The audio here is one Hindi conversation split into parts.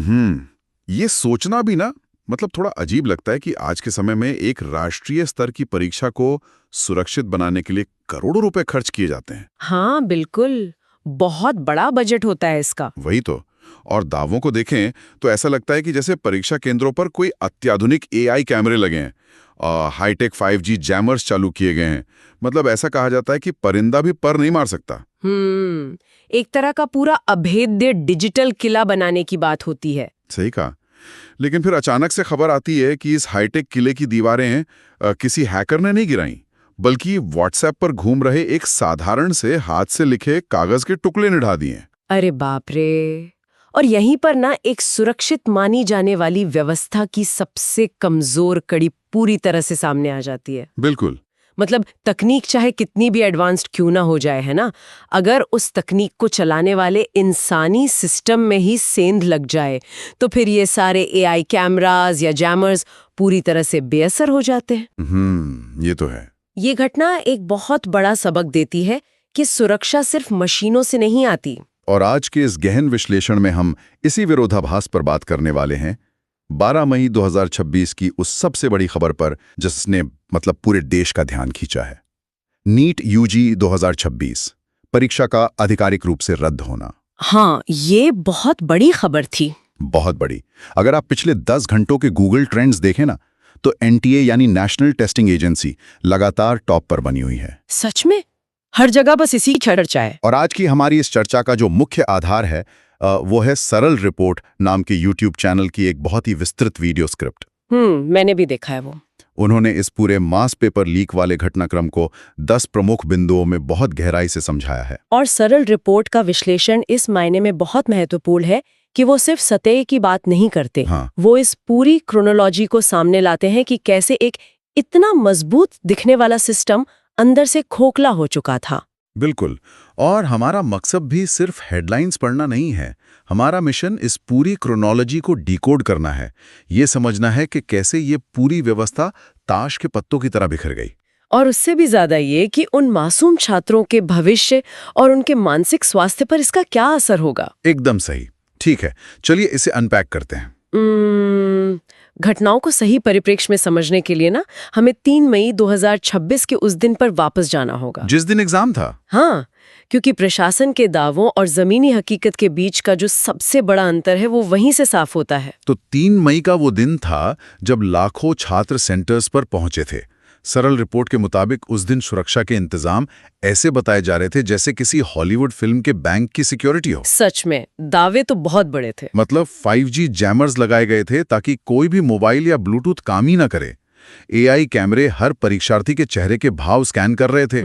ये सोचना भी ना मतलब थोड़ा अजीब लगता है कि आज के समय में एक राष्ट्रीय स्तर की परीक्षा को सुरक्षित बनाने के लिए करोड़ों रुपए खर्च किए जाते हैं। हाँ बिल्कुल, बहुत बड़ा बजट होता है इसका। वही तो। और दावों को देखें तो ऐसा लगता है कि जैसे परीक्षा केंद्रों पर कोई अत्याधुनिक एआई कैमरे लगे हैं, हाईटेक 5G जैमर्स चालू किए गए हैं। मतलब ऐसा कहा जाता है कि परिंदा भी पर नहीं मार सकता। एक तरह का पूरा अभेद्य डिजिटल किला बनाने की बात होती है। सही कहा। लेकिन फिर अचानक से खबर आती है कि इस हाईटेक किले की दीवारें किसी हैकर ने नहीं गिराई, बल्कि व्हाट्सएप पर घूम रहे एक साधारण से हाथ से लिखे कागज के टुकड़े ने ढा दिए। अरे बाप रे! और यहीं पर ना एक सुरक्षित मानी जाने वाली व्यवस्था की सबसे कमजोर कड़ी पूरी तरह से सामने आ जाती है। बिल्कुल। मतलब तकनीक चाहे कितनी भी एडवांस्ड क्यों ना हो जाए, है ना, अगर उस तकनीक को चलाने वाले इंसानी सिस्टम में ही सेंध लग जाए तो फिर ये सारे एआई कैमरास या जैमर्स पूरी तरह से बेअसर हो जाते हैं। ये तो है। ये घटना एक बहुत बड़ा सबक देती है कि सुरक्षा सिर्फ मशीनों से नहीं आती। और आज के इस गहन विश्लेषण में हम इसी विरोधाभास पर बात करने वाले हैं। 12 मई 2026 की उस सबसे बड़ी खबर पर जिसने मतलब पूरे देश का ध्यान खींचा है। नीट यूजी 2026 परीक्षा का आधिकारिक रूप से रद्द होना। हाँ, ये बहुत बड़ी खबर थी। बहुत बड़ी। अगर आप पिछले 10 घंटों के गूगल ट्रेंड्स देखें ना, तो एनटीए यानी नेशनल टेस्टिंग एजेंसी लगातार टॉप पर बनी हुई है। सच में हर जगह बस इसी चर्चा है। और आज की हमारी इस चर्चा का जो मुख्य आधार है वो है सरल रिपोर्ट नाम के यूट्यूब चैनल की एक बहुत ही विस्तृत वीडियो स्क्रिप्ट। मैंने भी देखा है वो। उन्होंने इस पूरे मास पेपर लीक वाले घटनाक्रम को 10 प्रमुख बिंदुओं में बहुत गहराई से समझाया है। और सरल रिपोर्ट का विश्लेषण इस मायने में बहुत महत्वपूर्ण है कि वो सिर्फ सतह की बात नहीं करते। हाँ। वो इस पूरी क्रोनोलॉजी को सामने लाते हैं कि कैसे एक इतना मजबूत दिखने वाला सिस्टम अंदर से खोखला हो चुका था। बिल्कुल। और हमारा मकसद भी सिर्फ हेडलाइंस पढ़ना नहीं है। हमारा मिशन इस पूरी क्रोनोलॉजी को डिकोड करना है। ये समझना है कि कैसे ये पूरी व्यवस्था ताश के पत्तों की तरह बिखर गई। और उससे भी ज्यादा ये कि उन मासूम छात्रों के भविष्य और उनके मानसिक स्वास्थ्य पर इसका क्या असर होगा। एकदम सही। ठीक है, चलिए इसे अनपैक करते हैं। घटनाओं को सही परिप्रेक्ष्य में समझने के लिए ना हमें 3 मई 2026 के उस दिन पर वापस जाना होगा, जिस दिन एग्जाम था। हाँ, क्योंकि प्रशासन के दावों और जमीनी हकीकत के बीच का जो सबसे बड़ा अंतर है वो वहीं से साफ होता है। तो 3 मई का वो दिन था जब लाखों छात्र सेंटर्स पर पहुंचे थे। सरल रिपोर्ट के मुताबिक उस दिन सुरक्षा के इंतजाम ऐसे बताए जा रहे थे जैसे किसी हॉलीवुड फिल्म के बैंक की सिक्योरिटी हो। सच में दावे तो बहुत बड़े थे। मतलब 5G जैमर्स लगाए गए थे ताकि कोई भी मोबाइल या ब्लूटूथ काम ही ना करे। एआई कैमरे हर परीक्षार्थी के चेहरे के भाव स्कैन कर रहे थे।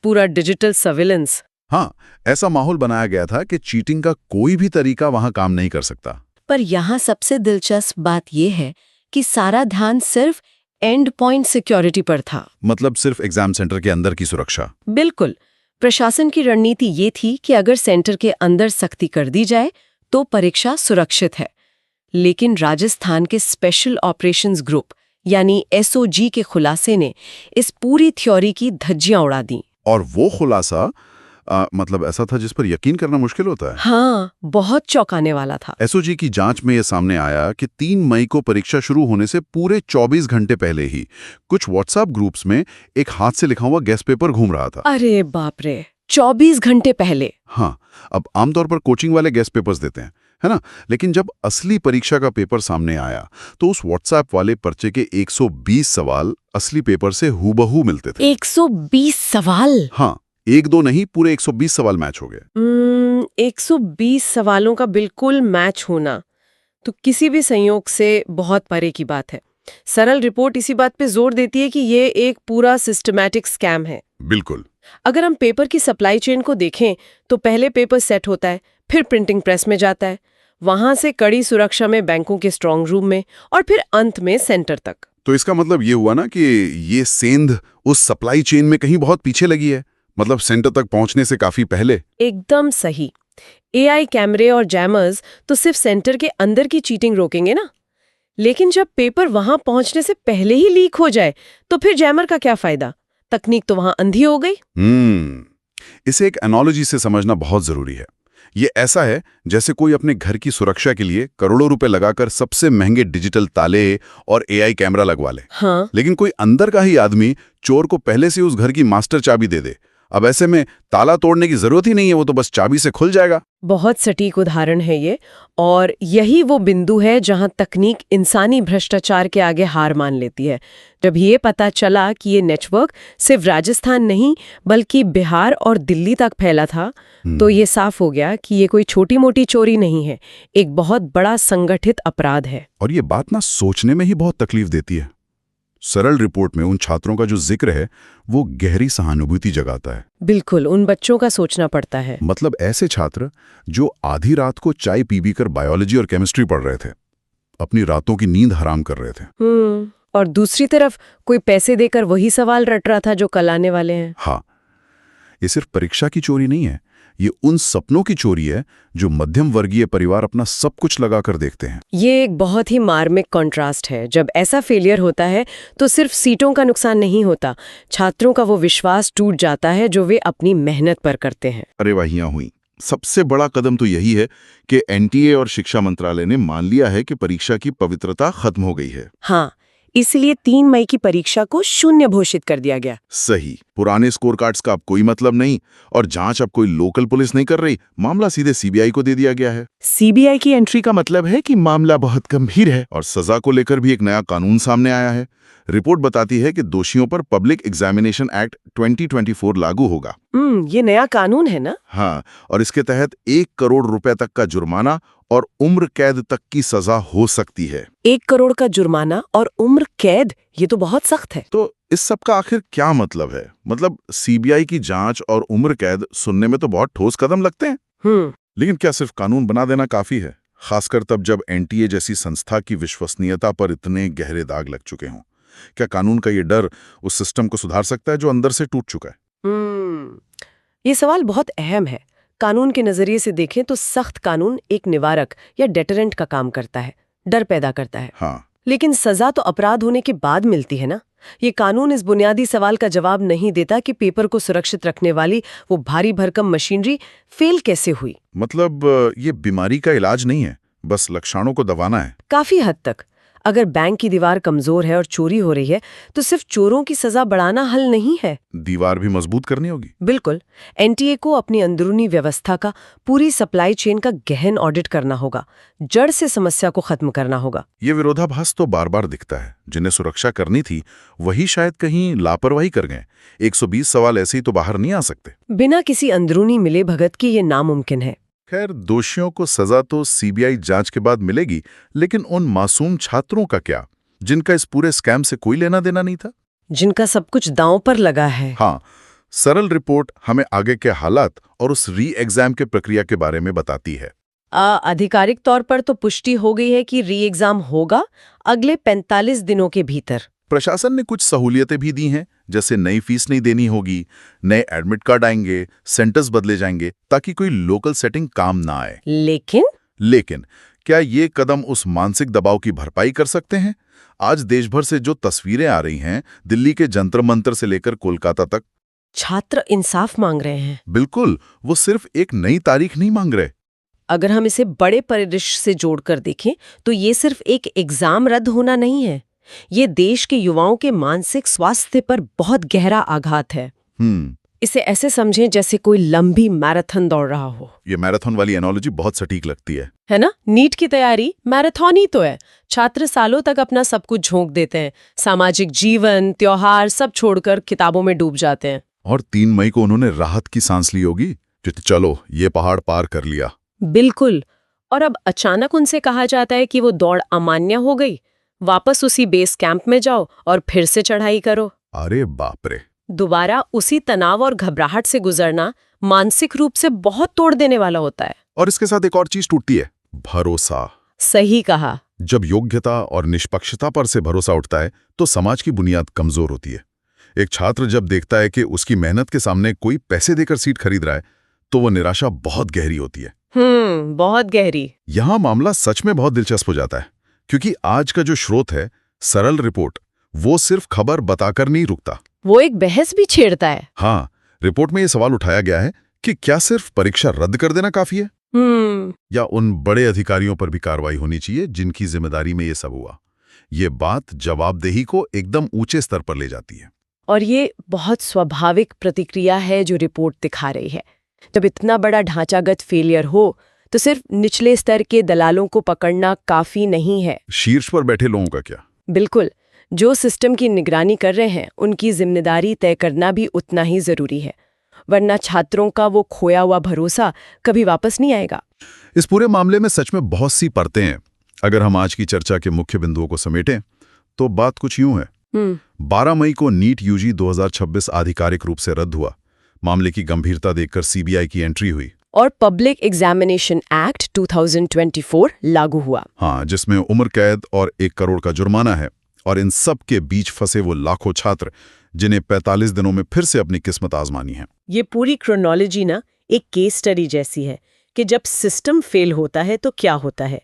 पूरा डिजिटल सर्विलेंस। हाँ, ऐसा माहौल बनाया गया था कि चीटिंग का कोई भी तरीका वहां काम नहीं कर सकता। पर यहाँ सबसे दिलचस्प बात यह है कि सारा ध्यान सिर्फ एंड पॉइंट सिक्योरिटी पर था। मतलब सिर्फ एग्जाम सेंटर के अंदर की सुरक्षा। बिल्कुल। प्रशासन की रणनीति ये थी कि अगर सेंटर के अंदर सख्ती कर दी जाए तो परीक्षा सुरक्षित है। लेकिन राजस्थान के स्पेशल ऑपरेशंस ग्रुप यानी एसओजी के खुलासे ने इस पूरी थ्योरी की धज्जियां उड़ा दी। और वो खुलासा मतलब ऐसा था जिस पर यकीन करना मुश्किल होता है। हाँ, बहुत चौंकाने वाला था। एसओजी की जांच में यह सामने आया कि 3 मई को परीक्षा शुरू होने से पूरे 24 घंटे पहले ही कुछ व्हाट्सएप ग्रुप्स में एक हाथ से लिखा हुआ गेस्ट पेपर घूम रहा था। अरे बाप रे, 24 घंटे पहले। हाँ, अब आमतौर पर कोचिंग वाले गेस्ट पेपर्स देते हैं, है ना, लेकिन जब असली परीक्षा का पेपर सामने आया तो उस व्हाट्सएप वाले पर्चे के 120 सवाल असली पेपर से हूबहू मिलते थे। 120 सवाल? हाँ, 1-2 नहीं, पूरे 120 सवाल मैच हो गए। 120 सवालों का बिल्कुल मैच होना तो किसी भी संयोग से बहुत परे की बात है। सरल रिपोर्ट इसी बात पे जोर देती है कि ये एक पूरा सिस्टमैटिक स्कैम है। बिल्कुल। अगर हम पेपर की सप्लाई चेन को देखें तो पहले पेपर सेट होता है, फिर प्रिंटिंग प्रेस में जाता है, वहां से कड़ी सुरक्षा में बैंकों के स्ट्रांग रूम में और फिर अंत में सेंटर तक। तो इसका मतलब ये हुआ ना कि ये सेंध उस सप्लाई चेन में कहीं बहुत पीछे लगी है, मतलब सेंटर तक पहुंचने से काफी पहले। एकदम सही। एआई कैमरे और जैमर्स तो सिर्फ सेंटर के अंदर की चीटिंग रोकेंगे ना, लेकिन जब पेपर वहां पहुंचने से पहले ही लीक हो जाए तो फिर जैमर का क्या फायदा? तकनीक तो वहां अंधी हो गई। इसे एक एनालॉजी से समझना बहुत जरूरी है। ये ऐसा है जैसे कोई अपने घर की सुरक्षा के लिए करोड़ों रुपए लगाकर सबसे महंगे डिजिटल ताले और एआई कैमरा लगवा ले। हाँ, लेकिन कोई अंदर का ही आदमी चोर को पहले से उस घर की मास्टर चाबी दे दे। अब ऐसे में ताला तोड़ने की जरूरत ही नहीं है, वो तो बस चाबी से खुल जाएगा। बहुत सटीक उदाहरण है ये, और यही वो बिंदु है जहां तकनीक इंसानी भ्रष्टाचार के आगे हार मान लेती है। जब ये पता चला कि ये नेटवर्क सिर्फ राजस्थान नहीं बल्कि बिहार और दिल्ली तक फैला था, तो ये साफ हो गया कि ये कोई छोटी मोटी चोरी नहीं है, एक बहुत बड़ा संगठित अपराध है। और ये बात ना सोचने में ही बहुत तकलीफ देती है। सरल रिपोर्ट में उन छात्रों का जो जिक्र है वो गहरी सहानुभूति जगाता है। बिल्कुल, उन बच्चों का सोचना पड़ता है। मतलब ऐसे छात्र जो आधी रात को चाय पी कर बायोलॉजी और केमिस्ट्री पढ़ रहे थे, अपनी रातों की नींद हराम कर रहे थे। और दूसरी तरफ कोई पैसे देकर वही सवाल रट रहा था जो कल आने वाले हैं। हाँ, ये सिर्फ परीक्षा की चोरी नहीं है, ये उन सपनों की चोरी है जो मध्यम वर्गीय परिवार अपना सब कुछ लगाकर देखते हैं। ये एक बहुत ही मार्मिक कॉन्ट्रास्ट है। जब ऐसा फेलियर होता है तो सिर्फ सीटों का नुकसान नहीं होता, छात्रों का वो विश्वास टूट जाता है जो वे अपनी मेहनत पर करते हैं। अरे वाहियां हुई। सबसे बड़ा कदम तो यही है कि एनटीए और शिक्षा मंत्रालय ने मान लिया है कि परीक्षा की पवित्रता खत्म हो गई है। हाँ, इसलिए 3 मई की परीक्षा को शून्य घोषित कर दिया गया। सही। पुराने स्कोर कार्ड्स का अब कोई मतलब नहीं, और जांच अब कोई लोकल पुलिस नहीं कर रही, मामला सीधे सीबीआई को दे दिया गया है। सीबीआई की एंट्री का मतलब है कि मामला बहुत गंभीर है। और सजा को लेकर भी एक नया कानून सामने आया है। रिपोर्ट बताती है कि दोषियों पर पब्लिक एग्जामिनेशन एक्ट 2024 लागू होगा। ये नया कानून है ना? हाँ, और इसके तहत 1 करोड़ रुपए तक का जुर्माना और उम्र कैद तक की सजा हो सकती है। 1 करोड़ का जुर्माना और उम्र कैद, ये तो बहुत सख्त है। तो इस सब का आखिर क्या मतलब है? मतलब सीबीआई की जांच और उम्र कैद सुनने में तो बहुत ठोस कदम लगते हैं। लेकिन क्या सिर्फ कानून बना देना काफी है? खासकर तब जब एनटीए जैसी संस्था की विश्वसनीयता पर इतने गहरे दाग लग चुके हों। क्या कानून का ये डर उस सिस्टम को सुधार सकता है जो अंदर से टूट चुका है? ये सवाल बहुत अहम है। कानून के नजरिए से देखें तो सख्त कानून एक निवारक या डेटरेंट का काम करता है, डर पैदा करता है। हाँ। लेकिन सजा तो अपराध होने के बाद मिलती है ना। ये कानून इस बुनियादी सवाल का जवाब नहीं देता कि पेपर को सुरक्षित रखने वाली वो भारी भरकम मशीनरी फेल कैसे हुई। मतलब ये बीमारी का इलाज नहीं है, बस लक्षणों को दबाना है। काफी हद तक। अगर बैंक की दीवार कमजोर है और चोरी हो रही है तो सिर्फ चोरों की सजा बढ़ाना हल नहीं है, दीवार भी मजबूत करनी होगी। बिल्कुल। एनटीए को अपनी अंदरूनी व्यवस्था का, पूरी सप्लाई चेन का गहन ऑडिट करना होगा, जड़ से समस्या को खत्म करना होगा। ये विरोधाभास तो बार बार दिखता है। जिन्हें सुरक्षा करनी थी वही शायद कहीं लापरवाही कर गए। 120 सवाल ऐसे ही तो बाहर नहीं आ सकते। बिना किसी अंदरूनी मिले भगत के ये नामुमकिन है। खैर, दोषियों को सजा तो सीबीआई जांच के बाद मिलेगी, लेकिन उन मासूम छात्रों का क्या, जिनका इस पूरे स्कैम से कोई लेना देना नहीं था, जिनका सब कुछ दांव पर लगा है? हाँ, सरल रिपोर्ट हमें आगे के हालात और उस री एग्जाम के प्रक्रिया के बारे में बताती है। आधिकारिक तौर पर तो पुष्टि हो गई है कि री एग्जाम होगा अगले 45 दिनों के भीतर। प्रशासन ने कुछ सहूलियतें भी दी हैं, जैसे नई फीस नहीं देनी होगी, नए एडमिट कार्ड आएंगे, सेंटर्स बदले जाएंगे ताकि कोई लोकल सेटिंग काम ना आए। लेकिन क्या ये कदम उस मानसिक दबाव की भरपाई कर सकते हैं? आज देश भर से जो तस्वीरें आ रही हैं, दिल्ली के जंतर मंतर से लेकर कोलकाता तक, छात्र इंसाफ मांग रहे हैं। बिल्कुल, वो सिर्फ एक नई तारीख नहीं मांग रहे। अगर हम इसे बड़े परिदृश्य से जोड़कर देखें तो ये सिर्फ एक एग्जाम रद्द होना नहीं है, ये देश के युवाओं के मानसिक स्वास्थ्य पर बहुत गहरा आघात है। इसे ऐसे समझें जैसे कोई लंबी मैराथन दौड़ रहा हो। ये मैराथन वाली एनोलॉजी बहुत सटीक लगती है ना? नीट की तैयारी मैराथन ही तो है। छात्र सालों तक अपना सब कुछ झोंक देते हैं, सामाजिक जीवन, त्योहार सब छोड़कर किताबों में डूब जाते हैं। और 3 मई को उन्होंने राहत की सांस ली होगी, चलो ये पहाड़ पार कर लिया। बिल्कुल। और अब अचानक उनसे कहा जाता है कि वो दौड़ अमान्य हो गई, वापस उसी बेस कैंप में जाओ और फिर से चढ़ाई करो। अरे बाप रे। दोबारा उसी तनाव और घबराहट से गुजरना मानसिक रूप से बहुत तोड़ देने वाला होता है। और इसके साथ एक और चीज टूटती है, भरोसा। सही कहा। जब योग्यता और निष्पक्षता पर से भरोसा उठता है तो समाज की बुनियाद कमजोर होती है। एक छात्र जब देखता है कि उसकी मेहनत के सामने कोई पैसे देकर सीट खरीद रहा है तो वो निराशा बहुत गहरी होती है। बहुत गहरी। यहां मामला सच में बहुत दिलचस्प हो जाता है, क्योंकि आज का जो स्रोत है सरल रिपोर्ट, वो सिर्फ खबर बताकर नहीं रुकता, वो एक बहस भी छेड़ता है। हाँ, रिपोर्ट में ये सवाल उठाया गया है कि क्या सिर्फ परीक्षा रद्द कर देना काफी है? या उन बड़े अधिकारियों पर भी कार्रवाई होनी चाहिए जिनकी जिम्मेदारी में ये सब हुआ। ये बात जवाबदेही को एकदम ऊंचे स्तर पर ले जाती है। और ये बहुत स्वाभाविक प्रतिक्रिया है जो रिपोर्ट दिखा रही है। जब इतना बड़ा ढांचागत फेलियर हो तो सिर्फ निचले स्तर के दलालों को पकड़ना काफी नहीं है। शीर्ष पर बैठे लोगों का क्या? बिल्कुल, जो सिस्टम की निगरानी कर रहे हैं उनकी जिम्मेदारी तय करना भी उतना ही जरूरी है, वरना छात्रों का वो खोया हुआ भरोसा कभी वापस नहीं आएगा। इस पूरे मामले में सच में बहुत सी परतें हैं। अगर हम आज की चर्चा के मुख्य बिंदुओं को समेटें तो बात कुछ यूं है। 12 मई को नीट यूजी 2026 आधिकारिक रूप से रद्द हुआ। मामले की गंभीरता देखकर सीबीआई की एंट्री हुई और पब्लिक एग्जामिनेशन एक्ट 2024 लागू हुआ। हाँ, जिसमें उम्र कैद और 1 करोड़ का जुर्माना है। और इन सब के बीच फंसे वो लाखों छात्र जिन्हें 45 दिनों में फिर से अपनी किस्मत आजमानी है। ये पूरी क्रोनोलॉजी ना एक केस स्टडी जैसी है कि जब सिस्टम फेल होता है तो क्या होता है।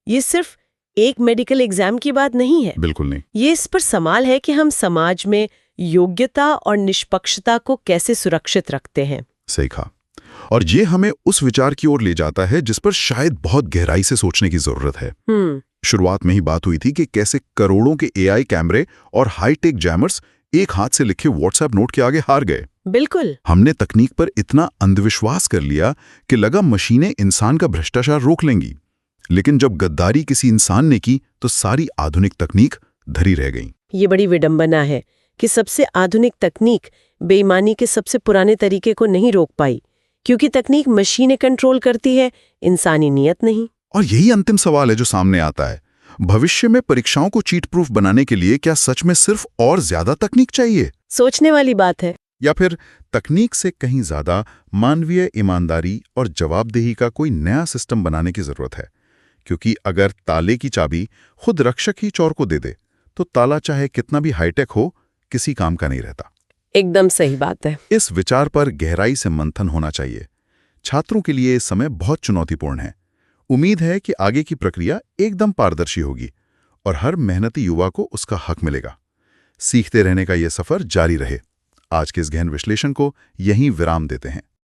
ये सिर्फ एक मेडिकल एग्जाम की बात नहीं है। बिल्कुल नहीं। ये इस पर सवाल है कि हम समाज में योग्यता और निष्पक्षता को कैसे सुरक्षित रखते हैं। सही कहा। और ये हमें उस विचार की ओर ले जाता है जिस पर शायद बहुत गहराई से सोचने की जरूरत है। शुरुआत में ही बात हुई थी कि कैसे करोड़ों के एआई कैमरे और हाईटेक जैमर्स एक हाथ से लिखे व्हाट्सएप नोट के आगे हार गए। बिल्कुल। हमने तकनीक पर इतना अंधविश्वास कर लिया कि लगा मशीनें इंसान का भ्रष्टाचार रोक लेंगी, लेकिन जब गद्दारी किसी इंसान ने की तो सारी आधुनिक तकनीक धरी रह गई। ये बड़ी विडंबना है कि सबसे आधुनिक तकनीक बेईमानी के सबसे पुराने तरीके को नहीं रोक पाई, क्योंकि तकनीक मशीनें कंट्रोल करती है, इंसानी नीयत नहीं। और यही अंतिम सवाल है जो सामने आता है। भविष्य में परीक्षाओं को चीट प्रूफ बनाने के लिए क्या सच में सिर्फ और ज्यादा तकनीक चाहिए? सोचने वाली बात है। या फिर तकनीक से कहीं ज्यादा मानवीय ईमानदारी और जवाबदेही का कोई नया सिस्टम बनाने की जरूरत है? क्योंकि अगर ताले की चाबी खुद रक्षक ही चोर को दे दे तो ताला चाहे कितना भी हाईटेक हो, किसी काम का नहीं रहता। एकदम सही बात है। इस विचार पर गहराई से मंथन होना चाहिए। छात्रों के लिए इस समय बहुत चुनौतीपूर्ण है। उम्मीद है कि आगे की प्रक्रिया एकदम पारदर्शी होगी और हर मेहनती युवा को उसका हक मिलेगा। सीखते रहने का यह सफर जारी रहे। आज के इस गहन विश्लेषण को यहीं विराम देते हैं।